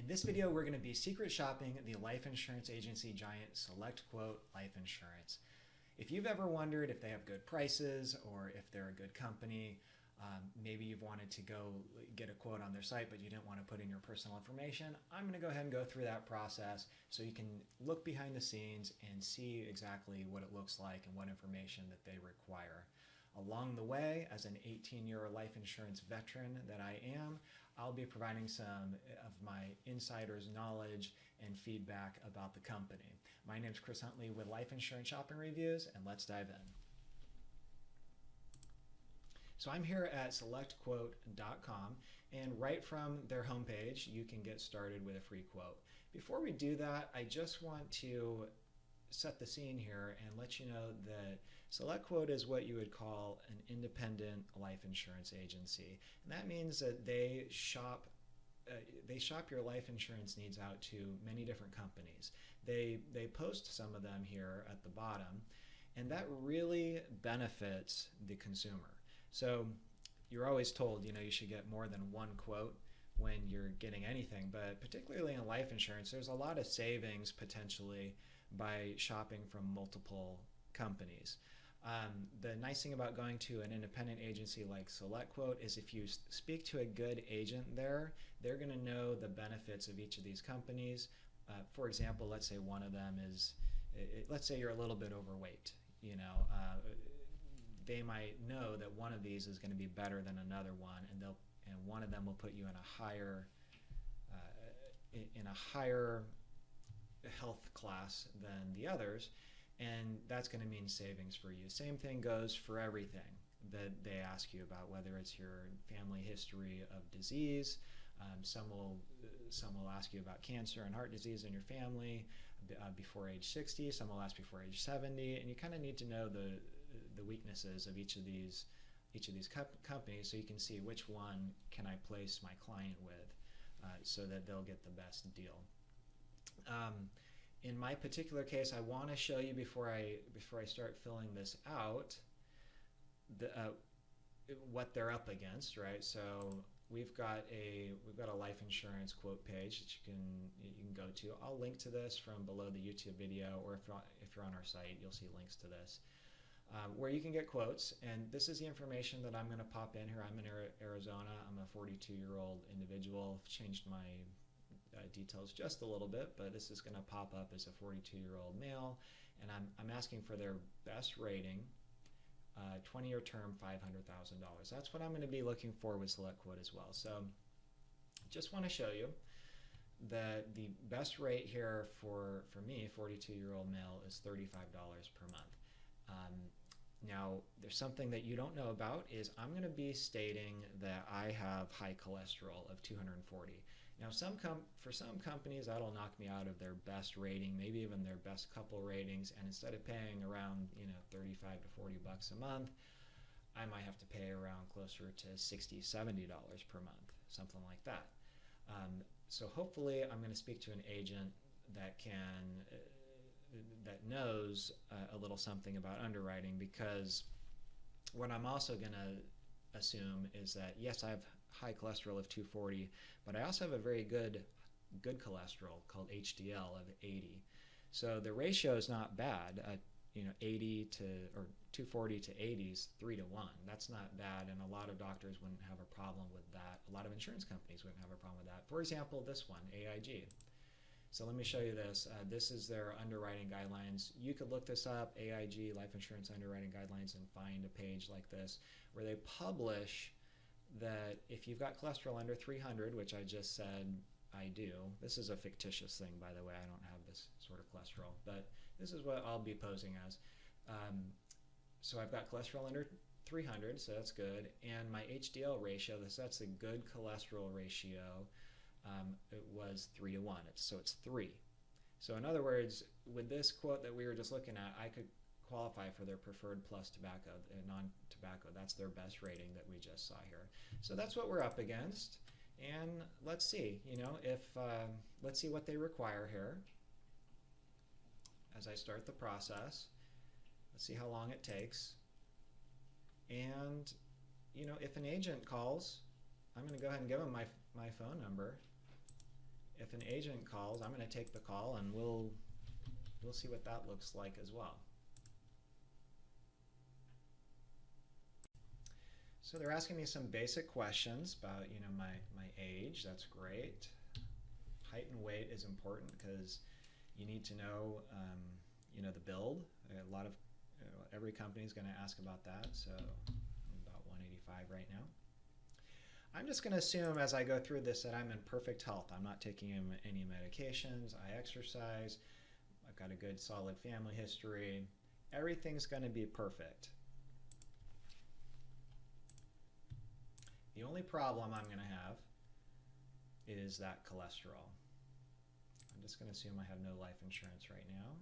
In this video, we're going to be secret shopping the life insurance agency giant SelectQuote Life Insurance. If you've ever wondered if they have good prices or if they're a good company, maybe you've wanted to go get a quote on their site but you didn't want to put in your personal information, I'm going to go ahead and go through that process so you can look behind the scenes and see exactly what it looks like and what information that they require. Along the way, as an 18-year life insurance veteran that I am, I'll be providing some of my insider's knowledge and feedback about the company. My name is Chris Huntley with Life Insurance Shopping Reviews, and let's dive in. So I'm here at SelectQuote.com, and right from their homepage, you can get started with a free quote. Before we do that, I just want to set the scene here and let you know that SelectQuote is what you would call an independent life insurance agency. And that means that they shop your life insurance needs out to many different companies. They post some of them here at the bottom, and that really benefits the consumer. So you're always told, you should get more than one quote when you're getting anything, but particularly in life insurance, there's a lot of savings potentially by shopping from multiple companies. The nice thing about going to an independent agency like SelectQuote is if you speak to a good agent there, they're going to know the benefits of each of these companies. For example, let's say one of them is, let's say you're a little bit overweight. They might know that one of these is going to be better than another one, and one of them will put you in a higher health class than the others, and that's going to mean savings for you. Same thing goes for everything that they ask you about, whether it's your family history of disease. Some will ask you about cancer and heart disease in your family before age 60. Some will ask before age 70, and you kind of need to know the weaknesses of each of these companies so you can see which one can I place my client with so that they'll get the best deal. In my particular case, I want to show you before I start filling this out what they're up against, right? So we've got a life insurance quote page that you can go to. I'll link to this from below the YouTube video, or if you're on our site, you'll see links to this. Where you can get quotes, and this is the information that I'm going to pop in here. I'm in Arizona. I'm a 42-year-old individual. I've changed my details just a little bit, but this is going to pop up as a 42-year-old male, and I'm asking for their best rating, 20-year term, $500,000. That's what I'm going to be looking for with SelectQuote as well. So just want to show you that the best rate here for me, 42-year-old male, is $35 per month. Now, there's something that you don't know about is I'm going to be stating that I have high cholesterol of 240. Now, for some companies, that'll knock me out of their best rating, maybe even their best couple ratings, and instead of paying around 35 to 40 bucks a month, I might have to pay around closer to $60, $70 per month, something like that. So hopefully, I'm going to speak to an agent that knows a little something about underwriting, because what I'm also going to assume is that, yes, I have high cholesterol of 240, but I also have a very good cholesterol called HDL of 80. So the ratio is not bad. 80 to, or 240 to 80 is 3 to 1. That's not bad, and a lot of doctors wouldn't have a problem with that. A lot of insurance companies wouldn't have a problem with that. For example, this one, AIG. So let me show you this. This is their underwriting guidelines. You could look this up, AIG Life Insurance Underwriting Guidelines, and find a page like this where they publish that if you've got cholesterol under 300, which I just said I do. This is a fictitious thing, by the way. I don't have this sort of cholesterol, but this is what I'll be posing as. So I've got cholesterol under 300, so that's good. And my HDL ratio, that's a good cholesterol ratio. It was 3 to 1, so it's 3. So in other words, with this quote that we were just looking at, I could qualify for their preferred plus tobacco, non-tobacco. That's their best rating that we just saw here. So that's what we're up against, and let's see, let's see what they require here as I start the process. Let's see how long it takes, and if an agent calls, I'm going to go ahead and give them my phone number. If an agent calls, I'm going to take the call, and we'll see what that looks like as well. So they're asking me some basic questions about, my age. That's great. Height and weight is important because you need to know, the build. A lot of every company is going to ask about that. So I'm about 185 right now. I'm just going to assume as I go through this that I'm in perfect health. I'm not taking any medications. I exercise. I've got a good solid family history. Everything's going to be perfect. The only problem I'm going to have is that cholesterol. I'm just going to assume I have no life insurance right now.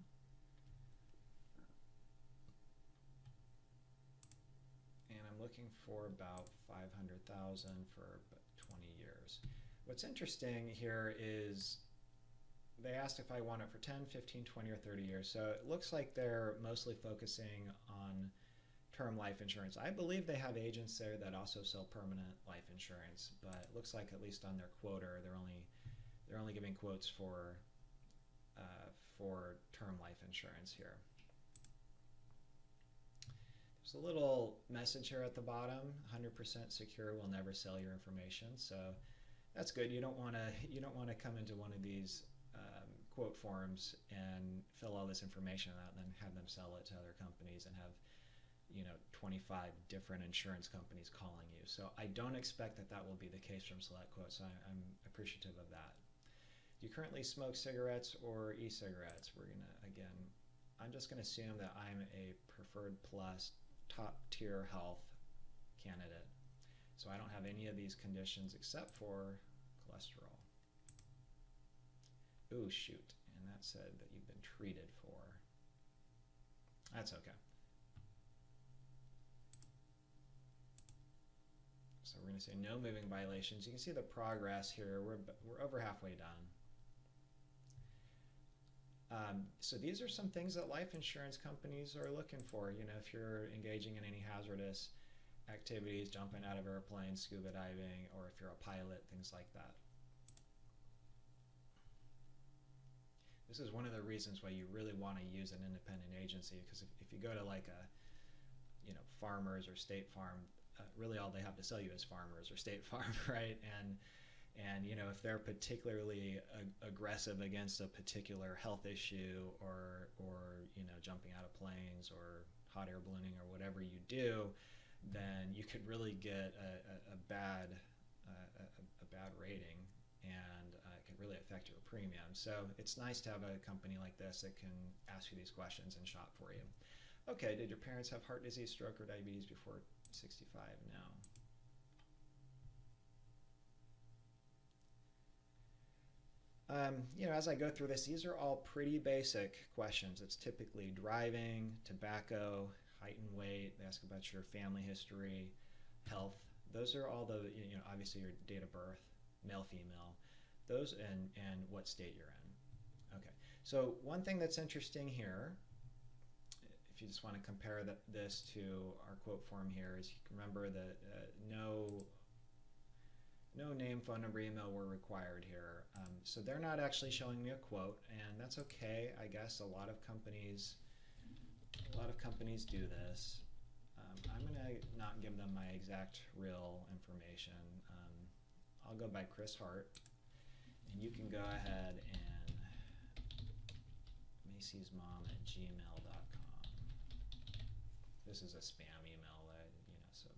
And I'm looking for about $500,000 for 20 years. What's interesting here is they asked if I want it for 10, 15, 20, or 30 years. So it looks like they're mostly focusing on term life insurance. I believe they have agents there that also sell permanent life insurance, but it looks like at least on their quoter, they're only giving quotes for term life insurance here. There's a little message here at the bottom: 100% secure, will never sell your information. So that's good. You don't want to come into one of these quote forms and fill all this information out and then have them sell it to other companies and have 25 different insurance companies calling you. So I don't expect that will be the case from SelectQuote, so I'm appreciative of that. Do you currently smoke cigarettes or e-cigarettes? I'm just going to assume that I'm a preferred plus top tier health candidate. So I don't have any of these conditions except for cholesterol. Ooh, shoot. And that said that you've been treated for. That's okay. So we're going to say no moving violations. You can see the progress here. We're over halfway done. So these are some things that life insurance companies are looking for. If you're engaging in any hazardous activities, jumping out of airplanes, scuba diving, or if you're a pilot, things like that. This is one of the reasons why you really want to use an independent agency, because if you go to like a Farmers or State Farm, really all they have to sell you is Farmers or State Farm, right? And if they're particularly aggressive against a particular health issue, or jumping out of planes or hot air ballooning or whatever you do, then you could really get a bad rating, and it could really affect your premium. So it's nice to have a company like this that can ask you these questions and shop for you. Okay, did your parents have heart disease, stroke, or diabetes before 65? No. As I go through this, these are all pretty basic questions. It's typically driving, tobacco, height and weight. They ask about your family history, health. Those are all the, obviously your date of birth, male, female, those, and what state you're in. Okay, so one thing that's interesting here, if you just want to compare this to our quote form here, is you can remember that no name, phone number, email were required here. So they're not actually showing me a quote, and that's okay. I guess a lot of companies do this. I'm going to not give them my exact real information. I'll go by Chris Hart, and you can go ahead and macy'smom@gmail.com. This is a spam email, so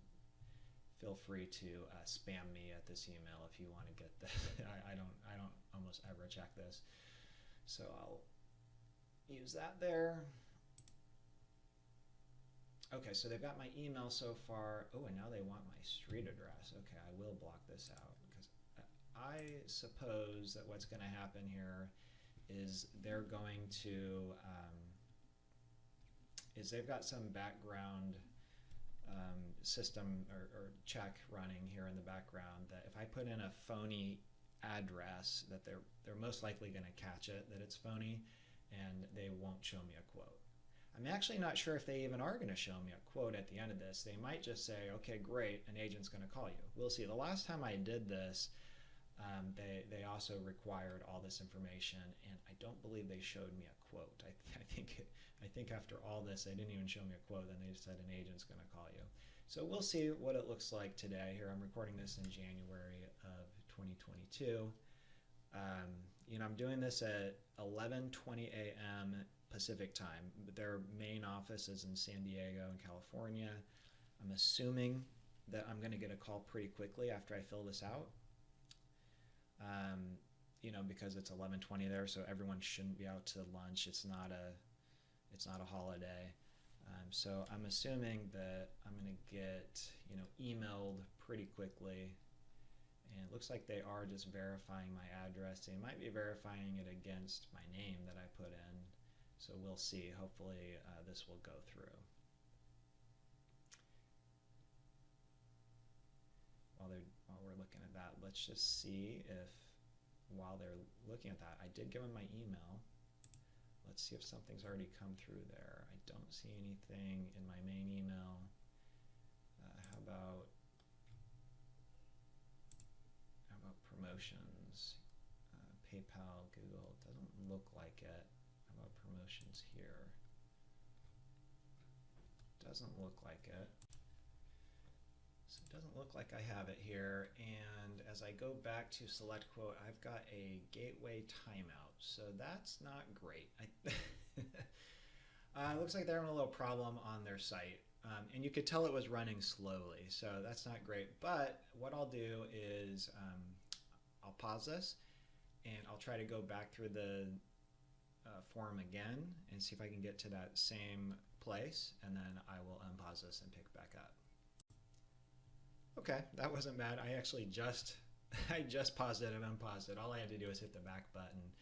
feel free to spam me at this email if you want to get this. I don't almost ever check this, so I'll use that there. Okay, so they've got my email so far. Oh, and now they want my street address. Okay, I will block this out, because I suppose that what's going to happen here is they're going to they've got some background system or check running here in the background, that if I put in a phony address, that they're most likely going to catch it, that it's phony, and they won't show me a quote. I'm actually not sure if they even are going to show me a quote at the end of this. They might just say, okay, great, an agent's going to call you. We'll see. The last time I did this, They also required all this information, and I don't believe they showed me a quote. I think after all this, they didn't even show me a quote. Then they just said an agent's going to call you. So we'll see what it looks like today. Here, I'm recording this in January of 2022. I'm doing this at 11:20 a.m. Pacific time. Their main office is in San Diego in California. I'm assuming that I'm going to get a call pretty quickly after I fill this out. Because it's 11:20 there, so everyone shouldn't be out to lunch. It's not a holiday. So I'm assuming that I'm going to get, emailed pretty quickly. And it looks like they are just verifying my address. They might be verifying it against my name that I put in. So we'll see. Hopefully this will go through. While we're looking at that, let's just see if while they're looking at that, I did give them my email. Let's see if something's already come through there. I don't see anything in my main email. How about promotions? PayPal, Google, doesn't look like it. How about promotions here? Doesn't look like it. So it doesn't look like I have it here. And as I go back to SelectQuote, I've got a gateway timeout. So that's not great. Looks like they're having a little problem on their site. And you could tell it was running slowly. So that's not great. But what I'll do is I'll pause this and I'll try to go back through the form again and see if I can get to that same place. And then I will unpause this and pick back up. Okay, that wasn't bad. I actually just paused it and unpaused it. All I had to do was hit the back button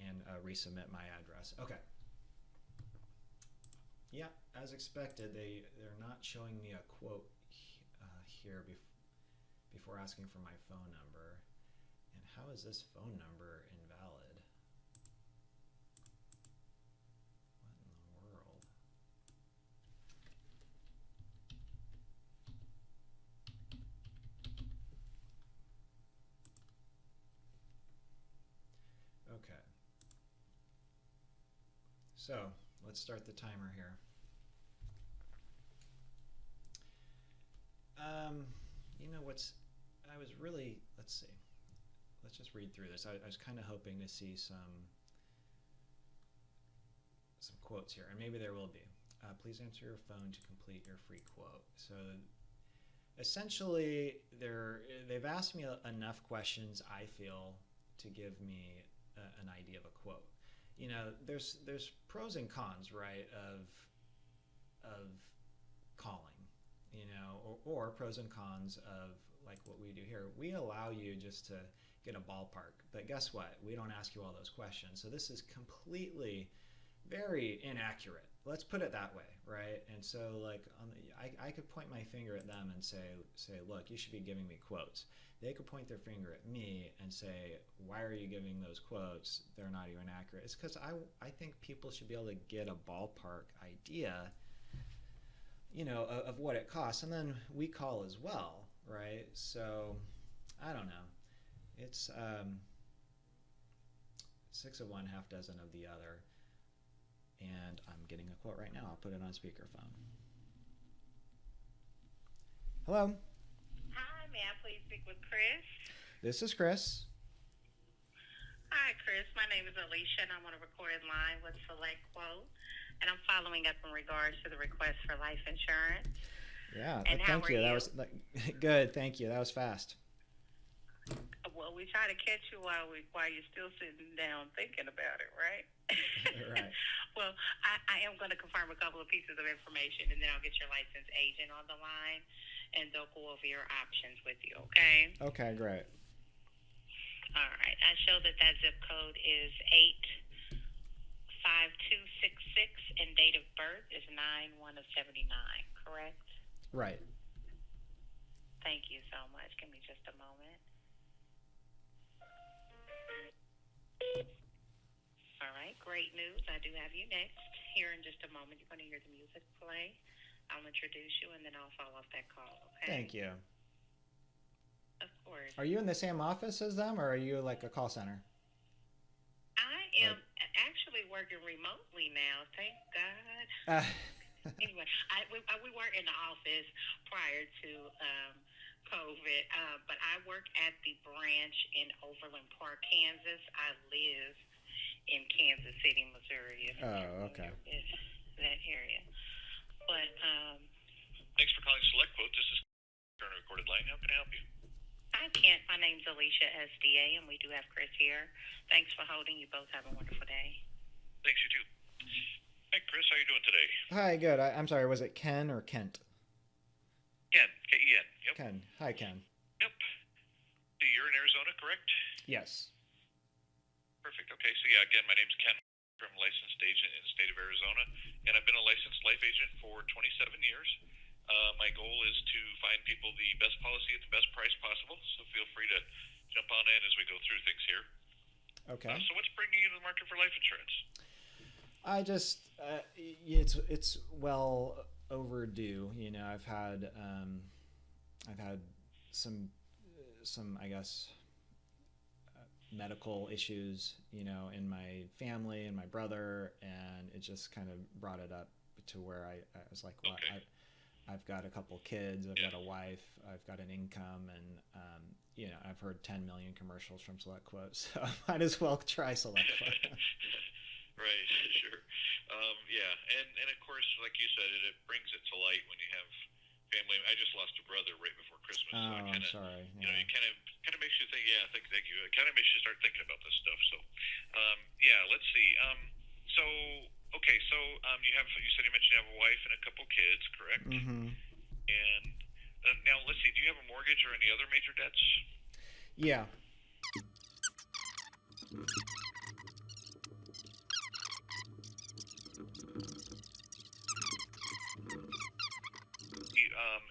and resubmit my address. Okay. Yeah, as expected, they're not showing me a quote here before asking for my phone number. And how is this phone number invalid? What in the world? Okay. So let's start the timer here. Let's see. Let's just read through this. I was kind of hoping to see some quotes here, and maybe there will be. Please answer your phone to complete your free quote. So essentially, they've asked me enough questions, I feel, to give me an idea of a quote. There's pros and cons, right, of calling, or pros and cons of like what we do here. We allow you just to get a ballpark, but guess what? We don't ask you all those questions. So this is completely very inaccurate. Let's put it that way, right? And so like I could point my finger at them and say, look, you should be giving me quotes. They could point their finger at me and say, why are you giving those quotes? They're not even accurate. It's because I think people should be able to get a ballpark idea, of what it costs. And then we call as well, right? So I don't know. It's 6 of one, half dozen of the other. And I'm getting a quote right now. I'll put it on speakerphone. Hello. Hi, may I please speak with Chris? This is Chris. Hi, Chris. My name is Alicia, and I'm on a recorded line with SelectQuote, and I'm following up in regards to the request for life insurance. Yeah, and thank you. That was good. Thank you. That was fast. Well, we try to catch you while you're still sitting down thinking about it, right? Right. Well, I am going to confirm a couple of pieces of information, and then I'll get your licensed agent on the line, and they'll go over your options with you, okay? Okay, great. All right. I show that zip code is 85266, and date of birth is 9/1 of 79, correct? Right. Thank you so much. Give me just a moment. All right, great news. I do have you next. Here in just a moment, you're going to hear the music play. I'll introduce you, and then I'll follow up that call, okay? Thank you. Of course. course. Are you in the same office as them, or are you like a call center? I am Like, actually working remotely now. Thank God. uh, Anyway, we were in the office prior to COVID, but I work at the branch in Overland Park, Kansas. I live in Kansas City, Missouri, if you're oh, okay. familiar with that area. But Thanks for calling SelectQuote. This is on a recorded line. How can I help you? hi, Kent. My name's Alicia, SDA, and we do have Chris here. Thanks for holding. You both have a wonderful day. Thanks, you too. Hey, Chris, how you doing today? Hi, good. I'm sorry. Was it Ken or Kent? Ken, K-E-N. Yep. Ken. Hi, Ken. Yep. See, you're in Arizona, correct? Yes. Perfect. Okay, so yeah, again, my name's Ken. I'm a licensed agent in the state of Arizona, and I've been a licensed life agent for 27 years. My goal is to find people the best policy at the best price possible, so feel free to jump on in as we go through things here. Okay. So what's bringing you to the market for life insurance? I just it's well overdue. You know, I've had some I guess medical issues, you know, in my family and my brother, and it just kind of brought it up to where I was like, well, Okay. I've got a couple kids, I've Yeah. got a wife, I've got an income, and you know, I've heard 10 million commercials from SelectQuote, so I might as well try SelectQuote. Right, sure. Yeah, and of course, like you said, it brings it to light when you have family. I just lost a brother right before Christmas, so Oh, it I'm kind of, sorry. you know, Yeah. it kind of makes you think. Yeah, thank you. It kind of makes you start thinking about this stuff. So, yeah, let's see. So okay, so you said you mentioned you have a wife and a couple kids, correct? Mm-hmm. And now let's see. Do you have a mortgage or any other major debts? Yeah.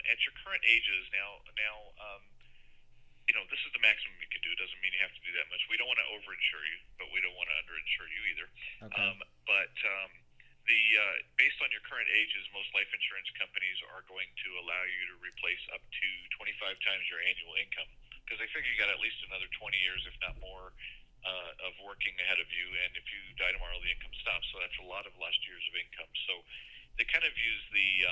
At your current ages now, you know, this is the maximum you can do. It doesn't mean you have to do that much. We don't want to overinsure you, but we don't want to underinsure you either. Okay. But the based on your current ages, most life insurance companies are going to allow you to replace up to 25 times your annual income because they figure you got at least another 20 years, if not more, of working ahead of you. And if you die tomorrow, the income stops. So that's a lot of lost years of income. So they kind of use the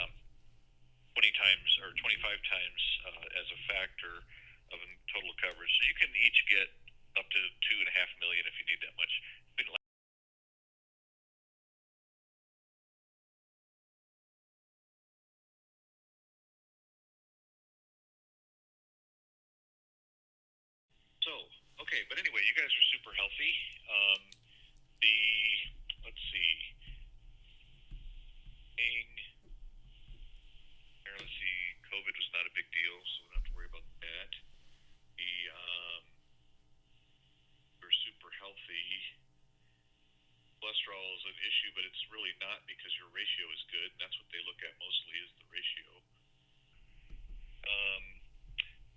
20 times or 25 times as a factor of total coverage. So you can each get up to 2.5 million if you need that much. So okay, but anyway, you guys are super healthy. The let's see, let's see, COVID was not a big deal, so we don't have to worry about that. The you're super healthy. Cholesterol is an issue, but it's really not because your ratio is good. And that's what they look at mostly is the ratio.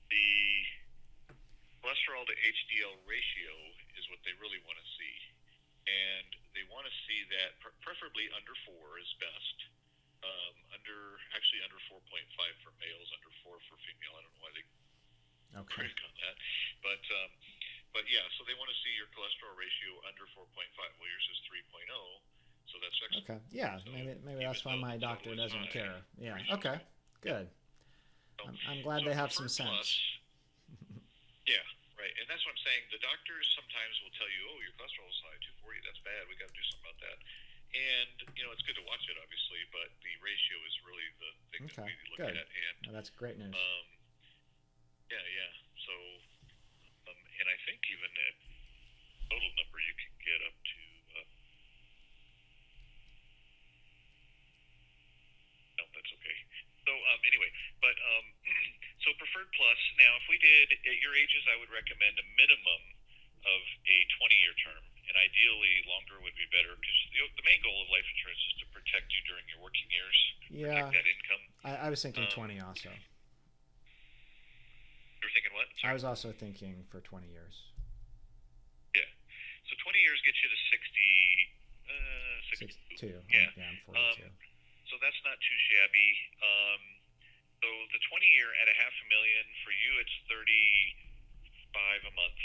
The cholesterol to HDL ratio is what they really want to see, and they want to see that preferably under 4 is best. Under 4.5 for males, under 4 for female. I don't know why they Okay. critic on that, but yeah. So they want to see your cholesterol ratio under 4.5. Well, yours is 3.0, so that's excellent. Okay. Yeah. So Maybe that's why my doctor total is doesn't high, care. Yeah. ratio Okay. high. Good. So, I'm glad they have some preferred plus, sense. yeah, right. And that's what I'm saying. The doctors sometimes will tell you, oh, your cholesterol is high, 240. That's bad. We got to do something about that. And you know, it's good to watch it, obviously, but the ratio is really the thing that Okay. we look Good. at. And Well, that's great news. yeah. So, and I think even that total number you can get up to. No, that's okay. So anyway, but so preferred plus. Now, if we did at your ages, I would recommend a minimum of a 20-year term, and ideally longer would be better because the main goal of life insurance is to protect you during your working years, Yeah. protect that income. I was thinking 20 also. You were thinking what? I Sorry. was also thinking for 20 years. Yeah. So 20 years gets you to 62. 62. Yeah. Yeah, I'm 42. So that's not too shabby. So the 20-year at $500,000 for you, it's a month.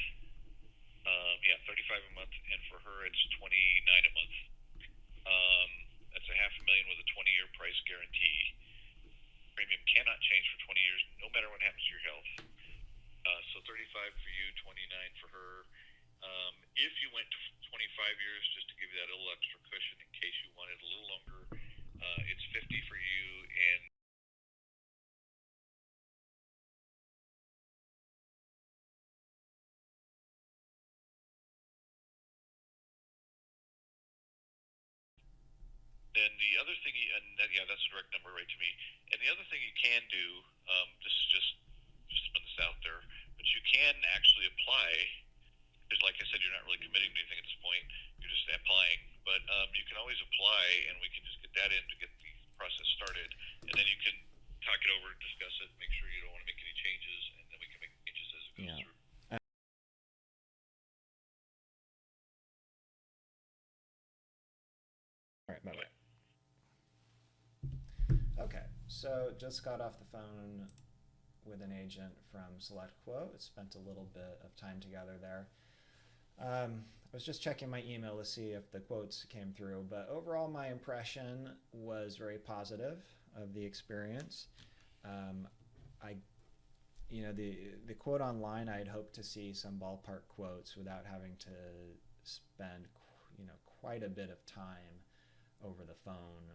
Yeah, 35 a month, and for her it's 29 a month. That's a half a million with a 20-year price guarantee. Premium cannot change for 20 years, no matter what happens to your health. So 35 for you, 29 for her. If you went to 25 years, just to give you that little extra cushion in case you wanted a little longer, it's 50 for you, and then the other thing, yeah, that's a direct number right to me. And the other thing you can do, this is just put this out there, but you can actually apply. Because, like I said, you're not really committing to anything at this point. You're just applying. But you can always apply, and we can just get that in to get the process started, and then you can talk it over, discuss it, make sure you don't want to make any changes, and then we can make changes as it goes through. All right, bye-bye. Okay, so just got off the phone with an agent from SelectQuote. Spent a little bit of time together there. I was just checking my email to see if the quotes came through, but overall my impression was very positive of the experience. I, the quote online, I had hoped to see some ballpark quotes without having to spend, quite a bit of time over the phone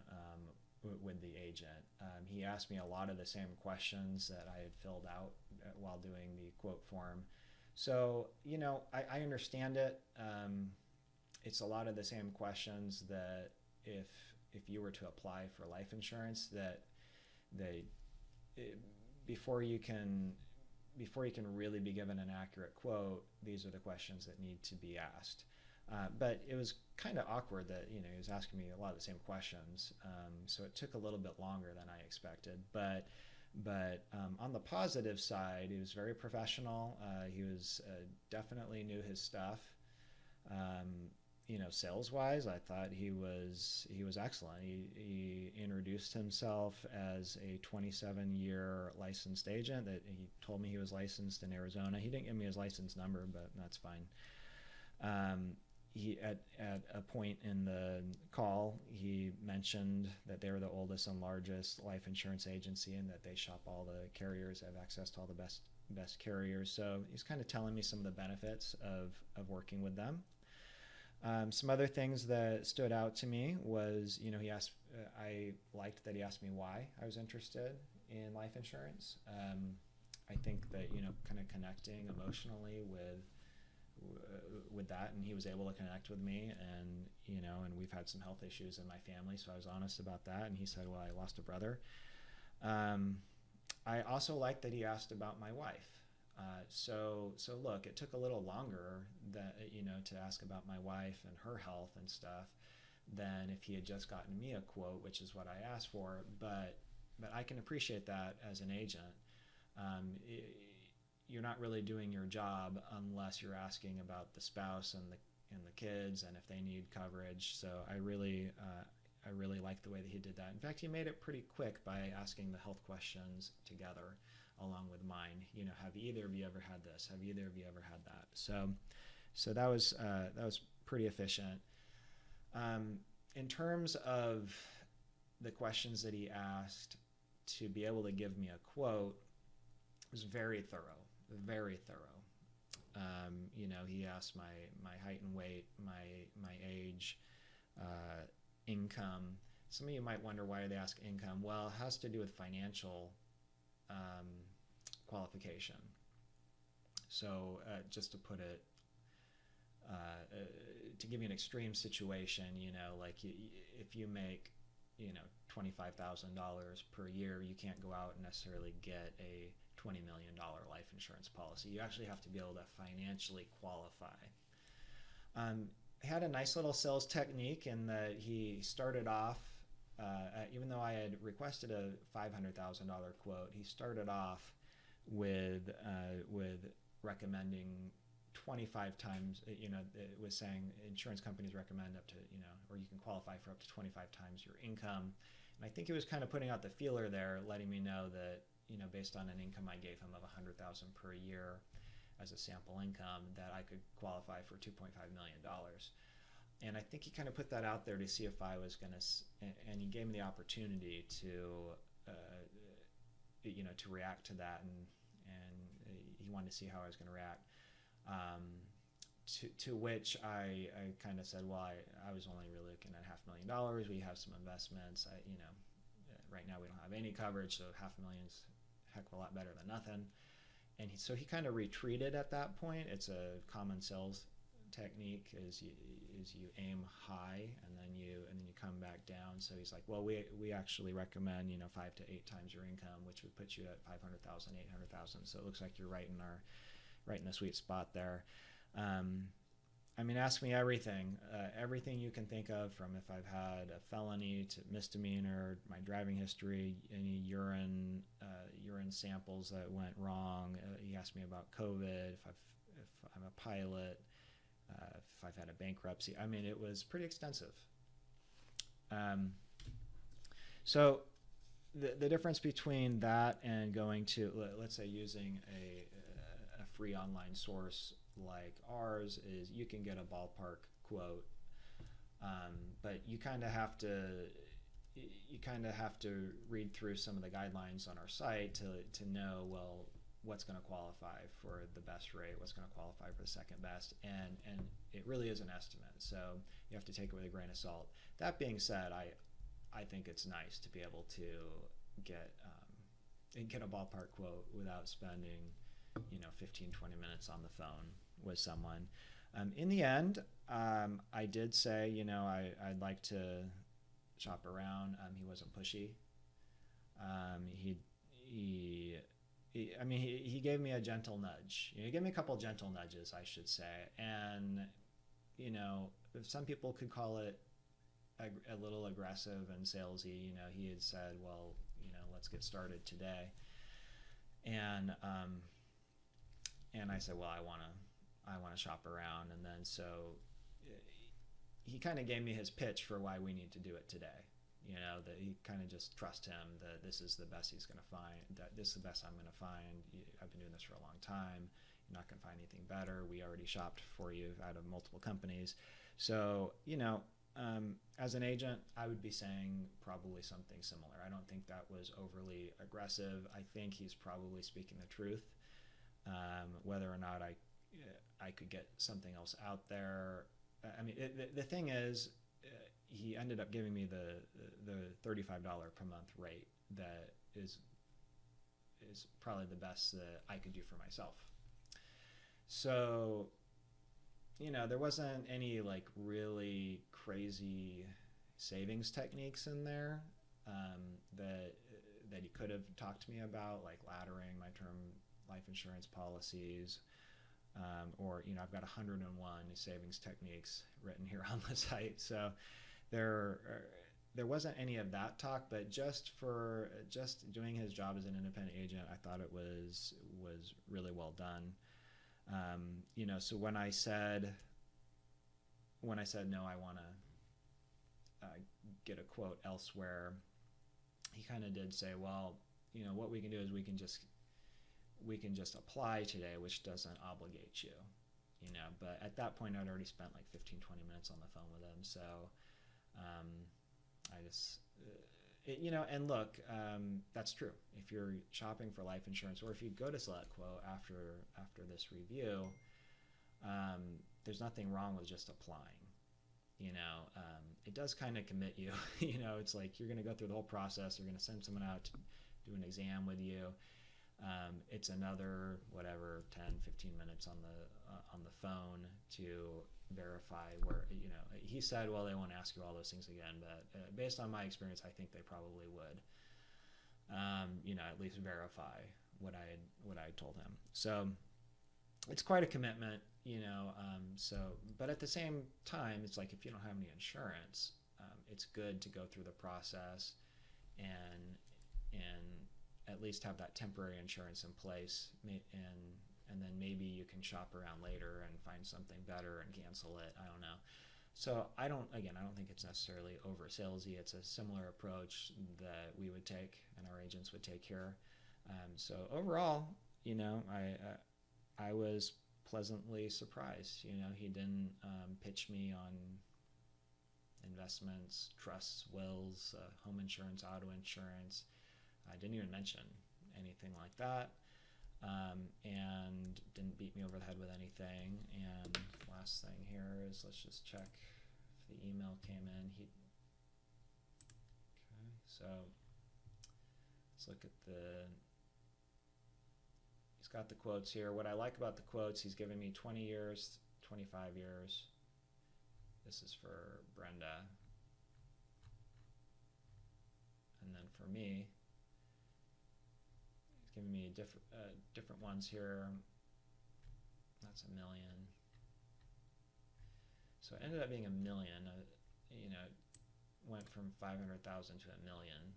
with the agent. He asked me a lot of the same questions that I had filled out while doing the quote form. So, I understand it. It's a lot of the same questions that if you were to apply for life insurance, that before you can really be given an accurate quote, these are the questions that need to be asked. But it was kind of awkward that he was asking me a lot of the same questions, so it took a little bit longer than I expected. But on the positive side, he was very professional. He was definitely knew his stuff. Sales-wise, I thought he was excellent. He introduced himself as a 27-year licensed agent. That he told me he was licensed in Arizona. He didn't give me his license number, but that's fine. He at a point in the call, he mentioned that they were the oldest and largest life insurance agency, and that they shop all the carriers, have access to all the best carriers. So he's kind of telling me some of the benefits of working with them. Some other things that stood out to me was, he asked, I liked that he asked me why I was interested in life insurance. I think that, kind of connecting emotionally with that, and he was able to connect with me, and and we've had some health issues in my family, so I was honest about that, and he said, well, I lost a brother. I also liked that he asked about my wife. So look, it took a little longer to ask about my wife and her health and stuff than if he had just gotten me a quote, which is what I asked for. But I can appreciate that as an agent. You're not really doing your job unless you're asking about the spouse and the kids and if they need coverage. So I really like the way that he did that. In fact, he made it pretty quick by asking the health questions together along with mine. Have either of you ever had this? Have either of you ever had that? So that was pretty efficient. In terms of the questions that he asked to be able to give me a quote, it was very thorough. Very thorough. He asked my height and weight, my age, income. Some of you might wonder why they ask income. Well, it has to do with financial qualification. So just to put it, to give you an extreme situation, like if you make $25,000 per year, you can't go out and necessarily get a $20 million life insurance policy. You actually have to be able to financially qualify. He had a nice little sales technique in that he started off, even though I had requested a $500,000 quote, he started off with recommending 25 times, it was saying insurance companies recommend up to, or you can qualify for up to 25 times your income. And I think he was kind of putting out the feeler there, letting me know that, based on an income I gave him of $100,000 per year, as a sample income that I could qualify for $2.5 million. And I think he kind of put that out there to see if I was going to, and he gave me the opportunity to, to react to that, and he wanted to see how I was going to react. To which I kind of said, well, I was only really looking at $500,000. We have some investments. Right now we don't have any coverage, so $500,000's a heck of a lot better than nothing. And so he kind of retreated at that point. It's a common sales technique is you aim high and then you come back down. So he's like, well, we actually recommend 5 to 8 times your income, which would put you at 500,000, 800,000. So it looks like you're right in the sweet spot there. Ask me everything you can think of, from if I've had a felony to misdemeanor, my driving history, any urine samples that went wrong. He asked me about COVID, if I'm a pilot, if I've had a bankruptcy. It was pretty extensive. So the difference between that and going to, let's say, using a free online source like ours is you can get a ballpark quote, but you kind of have to read through some of the guidelines on our site to know, well, what's going to qualify for the best rate, what's going to qualify for the second best, and it really is an estimate, so you have to take it with a grain of salt. That being said, I think it's nice to be able to get a ballpark quote without spending 15-20 minutes on the phone with someone. In the end, I did say I'd like to shop around. He wasn't pushy. He gave me a gentle nudge. He gave me a couple gentle nudges, I should say. And some people could call it a little aggressive and salesy. He had said, well, let's get started today. And I said, well, I want to shop around. And then so he kind of gave me his pitch for why we need to do it today. That he kind of just trust him that this is the best he's going to find, that this is the best I'm going to find. I've been doing this for a long time. You're not going to find anything better. We already shopped for you out of multiple companies. So, as an agent, I would be saying probably something similar. I don't think that was overly aggressive. I think he's probably speaking the truth. Whether or not I could get something else out there. The thing is, he ended up giving me the $35 per month rate that is probably the best that I could do for myself. So, there wasn't any like really crazy savings techniques in there that he could have talked to me about, like laddering my term life insurance policies, or I've got 101 savings techniques written here on the site. So there wasn't any of that talk, but just doing his job as an independent agent, I thought it was really well done. So when I said no, I want to get a quote elsewhere, he kind of did say, well, what we can do is we can just apply today, which doesn't obligate you, but at that point I'd already spent like 15-20 minutes on the phone with him. So I just and look, that's true. If you're shopping for life insurance, or if you go to SelectQuote after this review, there's nothing wrong with just applying. It does kind of commit you. It's like you're going to go through the whole process. You're going to send someone out to do an exam with you. It's another 10-15 minutes on the phone to verify where, he said, well, they won't ask you all those things again, but based on my experience, I think they probably would, at least verify what I had told him. So it's quite a commitment, but at the same time, it's like if you don't have any insurance, it's good to go through the process and at least have that temporary insurance in place, and then maybe you can shop around later and find something better and cancel it. I don't know. So I don't think it's necessarily over salesy. It's a similar approach that we would take and our agents would take here. So overall, I was pleasantly surprised. You know, he didn't pitch me on investments, trusts, wills, home insurance, auto insurance. I didn't even mention anything like that, and didn't beat me over the head with anything. And last thing here is, let's just check if the email came in. Okay, so let's look at he's got the quotes here. What I like about the quotes, he's giving me 20 years, 25 years. This is for Brenda. And then for me, he's giving me different ones here. That's $1 million. So it ended up being $1 million. You know, went from 500,000 to $1 million.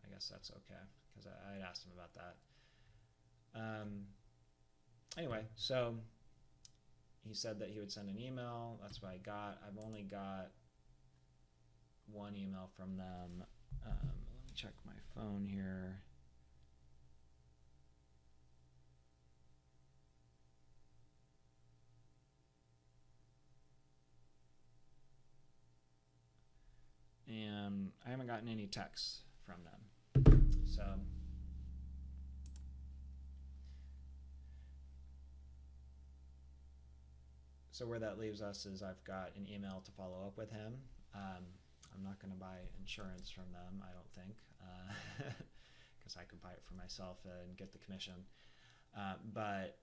I guess that's okay, because I had asked him about that. Anyway, so he said that he would send an email. That's what I got. I've only got one email from them. Let me check my phone here. And I haven't gotten any texts from them. So where that leaves us is I've got an email to follow up with him. I'm not going to buy insurance from them, I don't think, because I could buy it for myself and get the commission. But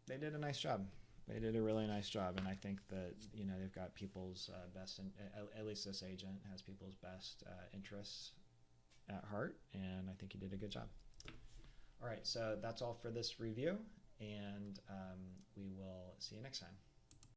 they did a nice job. They did a really nice job, and I think that, you know, they've got people's best, at least this agent has people's best interests at heart, and I think he did a good job. All right, so that's all for this review, and we will see you next time.